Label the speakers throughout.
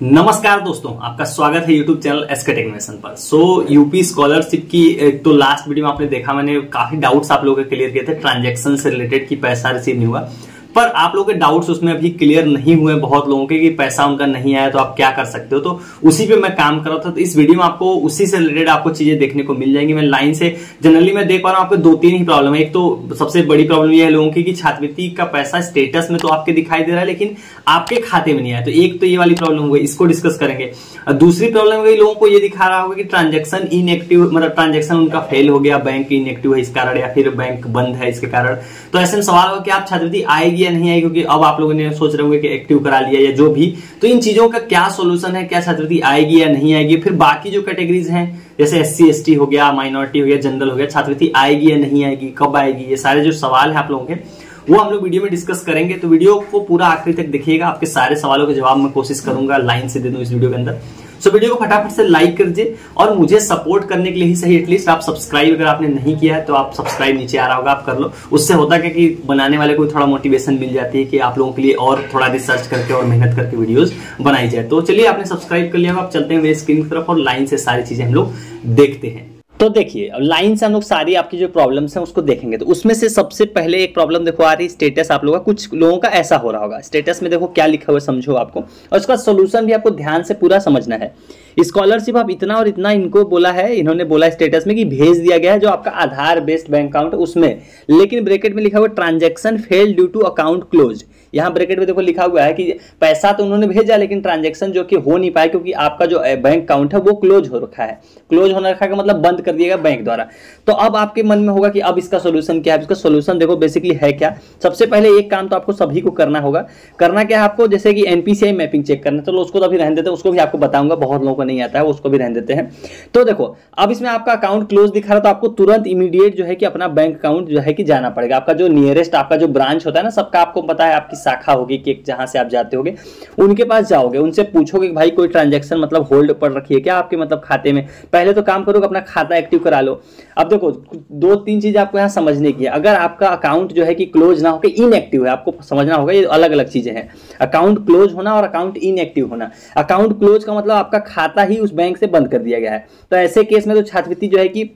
Speaker 1: नमस्कार दोस्तों, आपका स्वागत है यूट्यूब चैनल एसके टेक्निशियन पर। यूपी स्कॉलरशिप की तो लास्ट वीडियो में आपने देखा, मैंने काफी डाउट्स आप लोगों के क्लियर किए थे ट्रांजैक्शन से रिलेटेड कि पैसा रिसीव नहीं हुआ, पर आप लोगों के डाउट्स उसमें अभी क्लियर नहीं हुए बहुत लोगों के कि पैसा उनका नहीं आया तो आप क्या कर सकते हो। तो उसी पे मैं काम कर रहा था, तो इस वीडियो में आपको उसी से रिलेटेड आपको चीजें देखने को मिल जाएंगी। मैं लाइन से जनरली मैं देख पा रहा हूँ आपको दो तीन ही प्रॉब्लम है। एक तो सबसे बड़ी प्रॉब्लम ये है लोगों की कि छात्रवृत्ति का पैसा स्टेटस में तो आपके दिखाई दे रहा है लेकिन आपके खाते में नहीं आया, तो एक तो ये वाली प्रॉब्लम हो गई, इसको डिस्कस करेंगे। दूसरी प्रॉब्लम हो गई, लोगों को ये दिखा रहा होगा कि ट्रांजेक्शन इनएक्टिव, मतलब ट्रांजेक्शन उनका फेल हो गया, बैंक इनएक्टिव है इस कारण, या फिर बैंक बंद है इसके कारण। तो ऐसे में सवाल होगा कि आप छात्रवृत्ति आएगी या नहीं आएगी, क्योंकि अब आप लोगों ने सोच रहे होंगे कि एक्टिव करा लिया या जो भी। तो इन चीजों का क्या सोल्यूशन है, क्या छात्रवृत्ति आएगी या नहीं आएगी। फिर बाकी जो कैटेगरीज हैं जैसे SC ST हो गया, माइनॉरिटी हो गया, जनरल हो गया, छात्रवृत्ति आएगी या नहीं आएगी, कब आएगी, ये सारे जो सवाल है आप लोगों के वो हम लोग वीडियो में डिस्कस करेंगे। तो वीडियो को पूरा आखिरी तक देखिएगा, आपके सारे सवालों के जवाब मैं कोशिश करूंगा लाइन से दे दूं इस वीडियो के अंदर। सो वीडियो को फटाफट से लाइक कर दीजिए, और मुझे सपोर्ट करने के लिए ही सही एटलीस्ट आप सब्सक्राइब अगर आपने नहीं किया है तो आप सब्सक्राइब नीचे आ रहा होगा, आप कर लो। उससे होता क्या कि बनाने वाले को थोड़ा मोटिवेशन मिल जाती है कि आप लोगों के लिए और थोड़ा रिसर्च करके और मेहनत करके वीडियोस बनाई जाए। तो चलिए, आपने सब्सक्राइब कर लिया, आप चलते हैं मेरी स्क्रीन की तरफ और लाइन से सारी चीजें हम लोग देखते हैं। तो देखिए, अब लाइन से हम लोग सारी आपकी जो प्रॉब्लम्स हैं उसको देखेंगे। तो उसमें से सबसे पहले एक प्रॉब्लम देखो आ रही, स्टेटस आप लोगों का, कुछ लोगों का ऐसा हो रहा होगा। स्टेटस में देखो क्या लिखा हुआ है, समझो आपको, और उसका सोल्यूशन भी आपको ध्यान से पूरा समझना है। स्कॉलरशिप आप इतना और इतना इनको बोला है, इन्होंने बोला स्टेटस में कि भेज दिया गया है जो आपका आधार बेस्ड बैंक अकाउंट उसमें, लेकिन ब्रैकेट में लिखा हुआ transaction fail due to account close. यहाँ ब्रैकेट में देखो लिखा हुआ है कि पैसा तो उन्होंने भेजा लेकिन ट्रांजैक्शन जो कि हो नहीं पाया क्योंकि आपका जो बैंक अकाउंट है वो क्लोज हो रखा है। क्लोज होने रखा का मतलब बंद कर दिया गया बैंक द्वारा। तो अब आपके मन में होगा कि अब इसका सोल्यूशन क्या है। इसका सोल्यूशन देखो बेसिकली है क्या। सबसे पहले एक काम तो आपको सभी को करना होगा। करना क्या है आपको, जैसे कि NPCI मैपिंग चेक करना, चलो उसको तो अभी रहने देते हैं, उसको भी आपको बताऊंगा, बहुत लोगों को नहीं आता है, उसको भी रहने देते हैं। तो देखो, अब इसमें आपका अकाउंट क्लोज दिखा रहा है तो आपको तुरंत इमीडिएट जो है कि अपना बैंक अकाउंट जो है कि जाना पड़ेगा। आपका जो नियरेस्ट आपका जो ब्रांच होता है ना, सबका आपको पता है, आपकी शाखा होगी कि जहां से आप जाते होगे, उनके पास जाओगे, उनसे पूछोगे कि भाई कोई ट्रांजैक्शन मतलब होल्ड पर रखी है क्या आपके मतलब खाते में। पहले तो काम करोगे अपना खाता एक्टिव करा लो। अब देखो, दो तीन चीज आपको यहां समझने की है। अगर आपका अकाउंट जो है कि क्लोज ना होकर इनएक्टिव है, आपको समझना होगा, ये अलग अलग चीजें हैं। अकाउंट क्लोज होना और अकाउंट इनएक्टिव होना। अकाउंट क्लोज का मतलब आपका खाता ही उस बैंक से बंद कर दिया गया है। तो ऐसे केस में तो छात्रवृत्ति जो है कि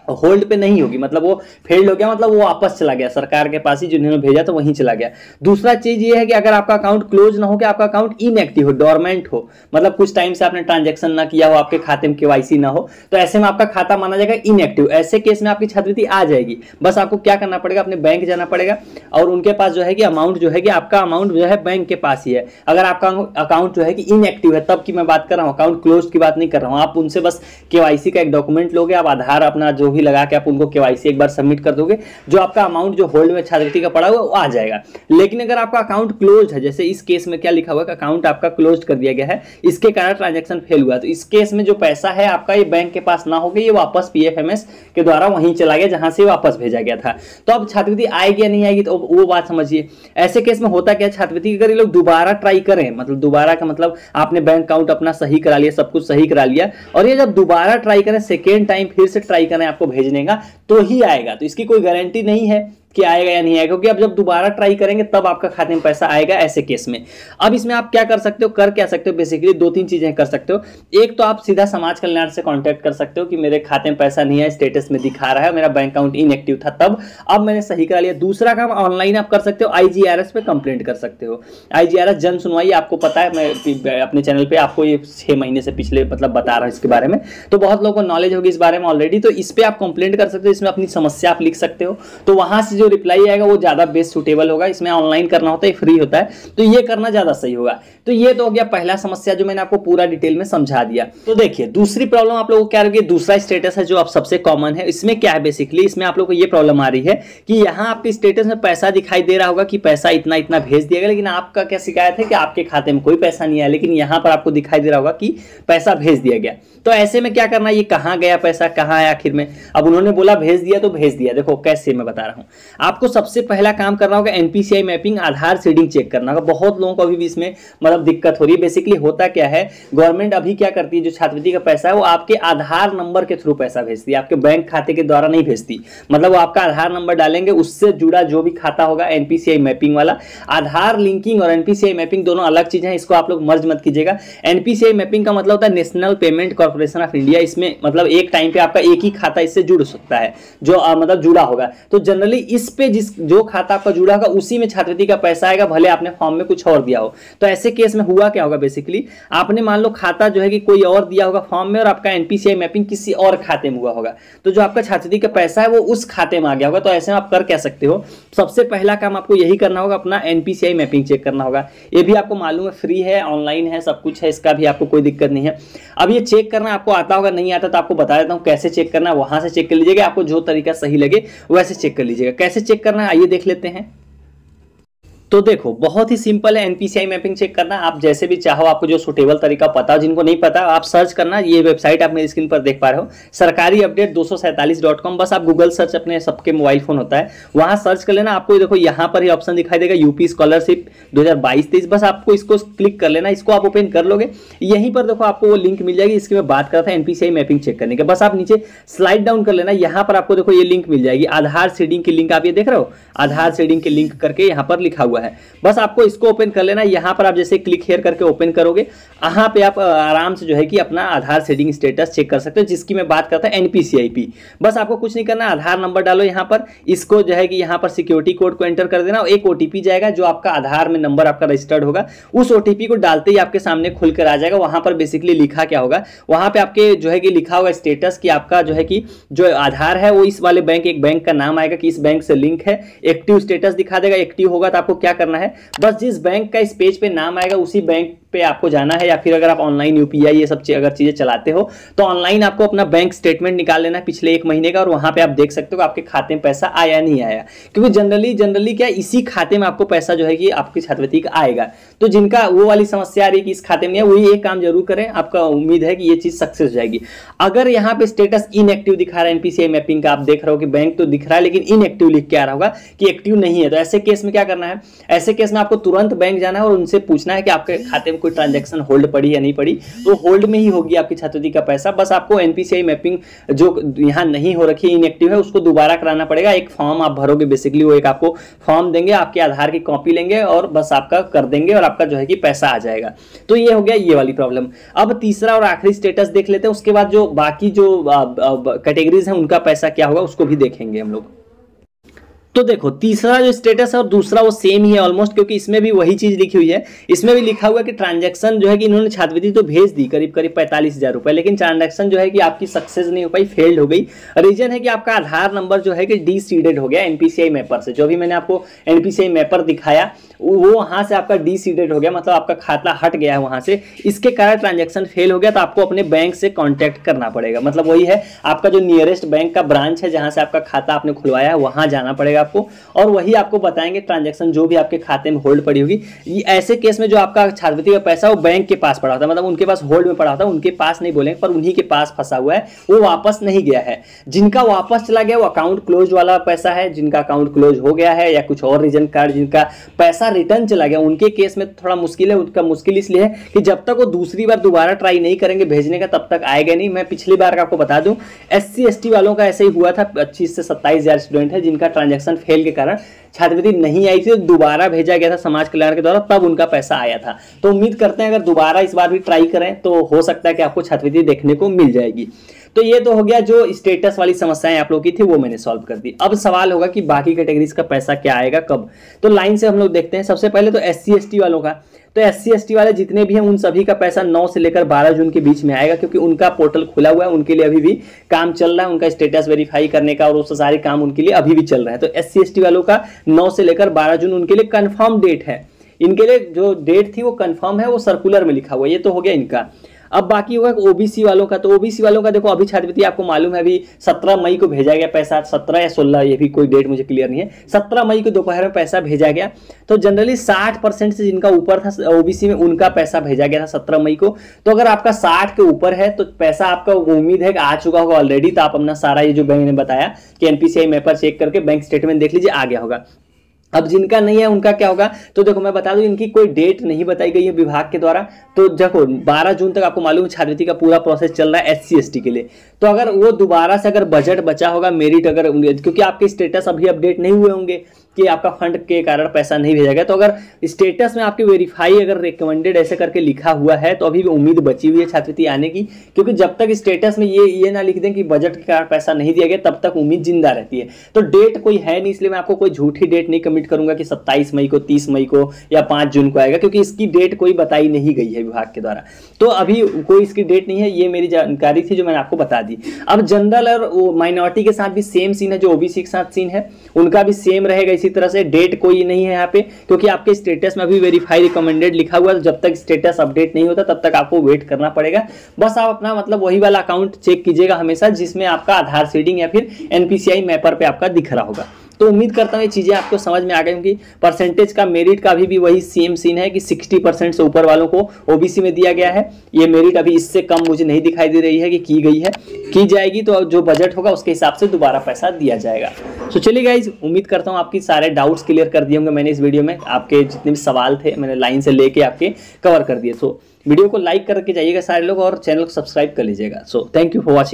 Speaker 1: होल्ड पे नहीं होगी, मतलब वो फेल्ड हो गया, मतलब वो वापस चला गया सरकार के पास ही, जिन्होंने भेजा तो वहीं चला गया। दूसरा चीज ये है कि अगर आपका अकाउंट क्लोज ना हो, कि आपका अकाउंट इनएक्टिव हो, डोरमेंट हो, मतलब कुछ टाइम से आपने ट्रांजैक्शन ना किया हो, आपके खाते में KYC ना हो, तो ऐसे में आपका खाता माना जाएगा इनएक्टिव। ऐसे केस में आपकी छात्रवृत्ति आ जाएगी। बस आपको क्या करना पड़ेगा, अपने बैंक जाना पड़ेगा और उनके पास जो है कि अमाउंट जो है कि आपका अमाउंट जो है बैंक के पास ही है। अगर आपका अकाउंट जो है कि इनएक्टिव है, तब की मैं बात कर रहा हूँ, अकाउंट क्लोज की बात नहीं कर रहा हूँ। आप उनसे बस KYC का एक डॉक्यूमेंट लोगे, आप आधार अपना जो भी लगा के आप उनको KYC एक बार सबमिट कर दोगे, जो आपका अमाउंट जो होल्ड में छात्रवृत्ति का पड़ा हुआ वो आ जाएगा। लेकिन अगर आपका अकाउंट क्लोज है, जैसे इस केस में क्या लिखा हुआ है, अकाउंट आपका क्लोज कर दिया गया है, इसके कारण ट्रांजैक्शन फेल हुआ, तो इस केस में जो पैसा है आपका ये बैंक के पास ना होगा, ये वापस PFMS के द्वारा वहीं चला गया जहां से वापस भेजा गया था। तो अब छात्रवृत्ति आएगी या नहीं आएगी, तो वो बात समझिए। ऐसे केस में होता क्या, छात्रवृत्ति अगर ये लोग दोबारा ट्राई करें, मतलब दोबारा का मतलब आपने बैंक अकाउंट अपना सही करा लिया, सब कुछ सही करा लिया, और ये जब दोबारा ट्राई करें, सेकेंड टाइम फिर से ट्राई करें आपको भेजने का, तो ही आएगा। तो इसकी कोई गारंटी नहीं है कि आएगा या नहीं आएगा, क्योंकि अब जब दोबारा ट्राई करेंगे तब आपका खाते में पैसा आएगा ऐसे केस में। अब इसमें आप क्या कर सकते हो, कर क्या सकते हो, बेसिकली दो तीन चीजें कर सकते हो। एक तो आप सीधा समाज कल्याण से कांटेक्ट कर सकते हो कि मेरे खाते में पैसा नहीं है, स्टेटस में दिखा रहा है, मेरा बैंक अकाउंट इनएक्टिव था तब, अब मैंने सही करा लिया। दूसरा काम ऑनलाइन आप कर सकते हो, IGRS पे कंप्लेंट कर सकते हो। IGRS जन सुनवाई, आपको पता है, मैं अपने चैनल पे आपको ये 6 महीने से पिछले मतलब बता रहा हूँ इसके बारे में, तो बहुत लोगों को नॉलेज होगी इस बारे में ऑलरेडी। तो इस पर आप कंप्लेंट कर सकते हो, इसमें अपनी समस्या आप लिख सकते हो, तो वहां से जो रिप्लाई आएगा वो ज्यादा बेस्ट सूटेबल होगा। इसमें ऑनलाइन करना होता है, फ्री होता है, तो ये करना ज्यादा सही होगा। तो ये तो हो गया पहला समस्या जो मैंने आपको पूरा डिटेल में समझा दिया। तो देखिए, दूसरी प्रॉब्लम आप लोगों को क्या होगी, दूसरा स्टेटस है जो आप सबसे कॉमन है। इसमें क्या है, बेसिकली इसमें आप लोगों को ये प्रॉब्लम आ रही है कि यहाँ आपके स्टेटस में पैसा दिखाई दे रहा होगा कि पैसा इतना इतना भेज दिया गया, लेकिन आपका क्या शिकायत है कि आपके खाते में कोई पैसा नहीं आया, लेकिन यहाँ पर आपको दिखाई दे रहा होगा कि पैसा भेज दिया गया। तो ऐसे में क्या करना, ये कहाँ गया पैसा, कहाँ है आखिर में। अब उन्होंने बोला भेज दिया तो भेज दिया, देखो कैसे मैं बता रहा हूँ। आपको सबसे पहला काम करना होगा एनपीसीआई मैपिंग, आधार सीडिंग चेक करना होगा। बहुत लोगों को अभी भी इसमें मतलब दिक्कत हो रही है। बेसिकली होता क्या है, गवर्नमेंट अभी क्या करती है, जो छात्रवृत्ति का पैसा है वो आपके आधार नंबर के थ्रू पैसा भेजती है, आपके बैंक खाते के द्वारा नहीं भेजती। मतलब वो आपका आधार नंबर डालेंगे, उससे जुड़ा जो भी खाता होगा एनपीसीआई मैपिंग वाला। आधार लिंकिंग और एनपीसीआई मैपिंग दोनों अलग चीजें हैं, इसको आप लोग मर्ज मत कीजिएगा। एनपीसीआई मैपिंग का मतलब होता है national payment corporation of India. इसमें मतलब एक टाइम पे आपका एक ही खाता इससे जुड़ सकता है, जो मतलब जुड़ा होगा। तो जनरली इस पे जो खाता आपका जुड़ा होगा उसी में छात्रवृत्ति का पैसा आएगा, भले आपने फॉर्म में कुछ और दिया हो। तो ऐसे केस में हुआ क्या होगा, बेसिकली आपने मान लो खाता जो है कि कोई और दिया होगा फॉर्म में और आपका एनपीसीआई मैपिंग किसी और खाते में हुआ होगा, तो जो आपका छात्रवृत्ति का पैसा है वो उस खाते में आ गया होगा। तो ऐसे में आप कर क्या सकते हो, सबसे पहला काम आपको यही करना होगा, अपना एनपीसीआई मैपिंग चेक करना होगा। ये भी आपको मालूम है फ्री है, ऑनलाइन है, सब कुछ है, इसका भी आपको कोई दिक्कत नहीं है। अब ये चेक करना आपको आता होगा, नहीं आता तो आपको बता देता हूं कैसे चेक करना है। वहां से चेक कर लीजिएगा, आपको जो तरीका सही लगे वैसे चेक कर लीजिएगा। कैसे चेक करना है आइए देख लेते हैं। तो देखो बहुत ही सिंपल है एनपीसीआई मैपिंग चेक करना। आप जैसे भी चाहो, आपको जो सुटेबल तरीका पता हो, जिनको नहीं पता आप सर्च करना। ये वेबसाइट आप मेरी स्क्रीन पर देख पा रहे हो, सरकारी अपडेट 247.com। बस आप गूगल सर्च, अपने सबके मोबाइल फोन होता है, वहां सर्च कर लेना। आपको देखो यहाँ पर ही ऑप्शन दिखाई देगा यूपी स्कॉलरशिप 2022-23। बस आपको इसको क्लिक कर लेना, इसको आप ओपन कर लोगे। यहीं पर देखो आपको वो लिंक मिल जाएगी, इसकी मैं बात कर रहा था एनपीसीआई मैपिंग चेक करने का। बस आप नीचे स्लाइड डाउन कर लेना, यहाँ पर आपको देखो ये लिंक मिल जाएगी, आधार सीडिंग की लिंक। आप ये देख रहे हो, आधार सीडिंग की लिंक करके यहाँ पर लिखा हुआ है। बस आपको इसको ओपन कर लेना। यहां पर आप जैसे क्लिक हियर करके ओपन करोगे, यहां पे आप आराम से जो है कि अपना आधार सीडिंग स्टेटस चेक कर सकते हो, जिसकी मैं बात करता हूं एनपीसीआईपी। बस आपको कुछ नहीं करना, आधार नंबर डालो यहां पर, इसको जो है कि यहां पर सिक्योरिटी कोड को एंटर कर देना। एक ओटीपी जाएगा जो आपका आधार में नंबर आपका रजिस्टर्ड होगा, उस ओटीपी को डालते ही आपके सामने खुलकर आ जाएगा। वहां पर बेसिकली लिखा क्या होगा, वहां पे आपके जो है कि लिखा होगा स्टेटस कि आपका जो है कि जो आधार है वो इस वाले बैंक, एक बैंक का नाम आएगा कि इस बैंक से लिंक है, एक्टिव स्टेटस दिखा देगा। एक्टिव होगा तो आपको क्या करना है, बस जिस बैंक का इस पेज पे नाम आएगा उसी बैंक पे आपको जाना है। या फिर अगर आप ऑनलाइन यूपीआई ये सब अगर चीजें चलाते हो तो ऑनलाइन आपको अपना बैंक स्टेटमेंट निकाल लेना है पिछले 1 महीने का, और वहां पे आप देख सकते हो आपके खाते में पैसा आया नहीं आया। क्योंकि जनरली क्या इसी खाते में आपको पैसा जो है कि आपकी छात्रवृत्ति का आएगा। तो जिनका वो वाली समस्या आ रही है कि इस खाते में है, वही एक काम जरूर करें, आपका उम्मीद है कि ये चीज सक्सेस हो जाएगी। अगर यहाँ पे स्टेटस इनएक्टिव दिखा रहा है एनपीसीआई मैपिंग का, आप देख रहे हो कि बैंक तो दिख रहा है लेकिन इनएक्टिव लिख के आ रहा होगा कि एक्टिव नहीं है, तो ऐसे केस में क्या करना है, ऐसे केस में आपको तुरंत बैंक जाना है और उनसे पूछना है कि आपके खाते में कोई ट्रांजैक्शन होल्ड पड़ी या नहीं पड़ी। तो होल्ड में ही होगी आपकी छात्रवृत्ति का पैसा। बस आपको एनपीसीआई मैपिंग जो यहाँ नहीं हो रखी है, इनएक्टिव है, उसको दोबारा कराना पड़ेगा। एक फॉर्म आप भरोगे, बेसिकली वो एक आपको फॉर्म देंगे, आपके आधार की कॉपी लेंगे और बस आपका कर देंगे और आपका जो है कि पैसा आ जाएगा। तो ये हो गया ये वाली प्रॉब्लम। अब तीसरा और आखिरी स्टेटस देख लेते हैं, उसके बाद जो बाकी जो कैटेगरीज हैं उनका पैसा क्या होगा उसको भी देखेंगे हम लोग। तो देखो तीसरा जो स्टेटस है और दूसरा वो सेम ही है ऑलमोस्ट, क्योंकि इसमें भी वही चीज लिखी हुई है। इसमें भी लिखा हुआ है कि ट्रांजैक्शन जो है कि इन्होंने छात्रवृत्ति तो भेज दी करीब 45,000 रुपए, लेकिन ट्रांजैक्शन जो है कि आपकी सक्सेस नहीं हो पाई, फेल्ड हो गई। रीजन है कि आपका आधार नंबर जो है कि डीसीडेड हो गया एनपीसीआई मैपर से। जो भी मैंने आपको एनपीसीआई मैपर दिखाया वो वहां से आपका डीसीडेड हो गया, मतलब आपका खाता हट गया है वहां से, इसके कारण ट्रांजैक्शन फेल हो गया। तो आपको अपने बैंक से कॉन्टैक्ट करना पड़ेगा, मतलब वही है आपका जो नियरेस्ट बैंक का ब्रांच है जहां से आपका खाता आपने खुलवाया है वहां जाना पड़ेगा आपको, और वही आपको बताएंगे ट्रांजैक्शन जो भी आपके खाते में होल्ड पड़ी होगी। ऐसे केस में जो आपका छात्रवृत्ति का पैसा वो बैंक के पास पड़ा होता है, मतलब उनके पास होल्ड में पड़ा होता है, उनके पास नहीं बोलेंगे पर उन्हीं के पास फंसा हुआ है, वो वापस नहीं गया है। जिनका वापस चला गया वो अकाउंट क्लोज वाला पैसा है, जिनका अकाउंट क्लोज हो गया है या कुछ और रीजन कार्ड जिनका पैसा रिटर्न चला गया, उनके केस में थोड़ा मुश्किल है। उनका मुश्किल इसलिए है कि जब तक वो दूसरी बार दोबारा ट्राई नहीं करेंगे भेजने का तब तक आएगा नहीं। मैं पिछली बार का आपको बता दूं, SC ST वालों का ऐसे ही हुआ था। 25 से 27,000 स्टूडेंट है जिनका ट्रांजैक्शन फेल के कारण छात्रवृत्ति नहीं आई थी, दोबारा भेजा गया था समाज कल्याण के द्वारा, तब उनका पैसा आया था। तो उम्मीद करते हैं अगर दोबारा इस बार भी ट्राई करें तो हो सकता है कि आपको छात्रवृत्ति देखने को मिल जाएगी। तो ये तो हो गया जो स्टेटस वाली समस्याएं आप लोगों की थी वो मैंने सॉल्व कर दी। अब सवाल होगा कि बाकी कैटेगरीज का पैसा क्या आएगा कब, तो लाइन से हम लोग देखते हैं। सबसे पहले तो SC ST वालों का, तो SC ST वाले जितने भी हैं उन सभी का पैसा 9 से लेकर 12 जून के बीच में आएगा, क्योंकि उनका पोर्टल खुला हुआ है, उनके लिए अभी भी काम चल रहा है, उनका स्टेटस वेरीफाई करने का और वो सारे काम उनके लिए अभी भी चल रहा है। तो SC ST वालों का 9 से लेकर 12 जून उनके लिए कंफर्म डेट है। इनके लिए जो डेट थी वो कंफर्म है, वो सर्कुलर में लिखा हुआ है। ये तो हो गया इनका। अब बाकी होगा ओबीसी वालों का। तो ओबीसी वालों का देखो अभी छात्रवृत्ति आपको मालूम है अभी 17 मई को भेजा गया पैसा, 17 या 16 ये भी कोई डेट मुझे क्लियर नहीं है, 17 मई को दोपहर में पैसा भेजा गया। तो जनरली 60% से जिनका ऊपर था ओबीसी में उनका पैसा भेजा गया था 17 मई को। तो अगर आपका 60 के ऊपर है तो पैसा आपका उम्मीद है कि आ चुका होगा ऑलरेडी। तो आप अपना सारा ये जो बैंक ने बताया कि एनपीसीआई मैपर चेक करके बैंक स्टेटमेंट देख लीजिए, आ गया होगा। अब जिनका नहीं है उनका क्या होगा, तो देखो मैं बता दूं इनकी कोई डेट नहीं बताई गई है विभाग के द्वारा। तो देखो 12 जून तक आपको मालूम है छात्रवृत्ति का पूरा प्रोसेस चल रहा है एससी एसटी के लिए। तो अगर वो दोबारा से अगर बजट बचा होगा मेरिट अगर, क्योंकि आपके स्टेटस अभी अपडेट नहीं हुए होंगे कि आपका फंड के कारण पैसा नहीं भेजा गया, तो अगर स्टेटस में आपके वेरीफाई अगर रिकमेंडेड ऐसे करके लिखा हुआ है तो अभी भी उम्मीद बची हुई है छात्रवृत्ति आने की। क्योंकि जब तक स्टेटस में ये ना लिख दें कि बजट के कारण पैसा नहीं दिया गया तब तक उम्मीद जिंदा रहती है। तो डेट कोई है नहीं, इसलिए मैं आपको कोई झूठी डेट नहीं कमिट करूंगा कि 27 मई को, 30 मई को या 5 जून को आएगा, क्योंकि इसकी डेट कोई बताई नहीं गई है विभाग के द्वारा। तो अभी कोई इसकी डेट नहीं है, ये मेरी जानकारी थी जो मैंने आपको बता दी। अब जनरल और माइनॉरिटी के साथ भी सेम सीन है, जो ओबीसी के साथ सीन है उनका भी सेम रहेगा इसी तरह से। डेट कोई नहीं है यहाँ पे, क्योंकि आपके स्टेटस में अभी वेरीफाई रिकमेंडेड लिखा हुआ है। जब तक स्टेटस अपडेट नहीं होता तब तक आपको वेट करना पड़ेगा। बस आप अपना मतलब वही वाला अकाउंट चेक कीजिएगा हमेशा जिसमें आपका आधार सीडिंग या फिर एनपीसीआई मैपर पे आपका दिख रहा होगा। तो उम्मीद करता हूँ ये चीजें आपको समझ में आ गई होंगी। परसेंटेज का मेरिट का अभी भी वही सेम सीन है कि 60% से ऊपर वालों को ओबीसी में दिया गया है। ये मेरिट अभी इससे कम मुझे नहीं दिखाई दे रही है कि की गई है, की जाएगी तो जो बजट होगा उसके हिसाब से दोबारा पैसा दिया जाएगा। तो चलिए गाइज, उम्मीद करता हूँ आपकी सारे डाउट्स क्लियर कर दिए होंगे मैंने इस वीडियो में। आपके जितने भी सवाल थे मैंने लाइन से लेके आपके कवर कर दिए। सो वीडियो को लाइक करके जाइएगा सारे लोग और चैनल को सब्सक्राइब कर लीजिएगा। So thank you for watching.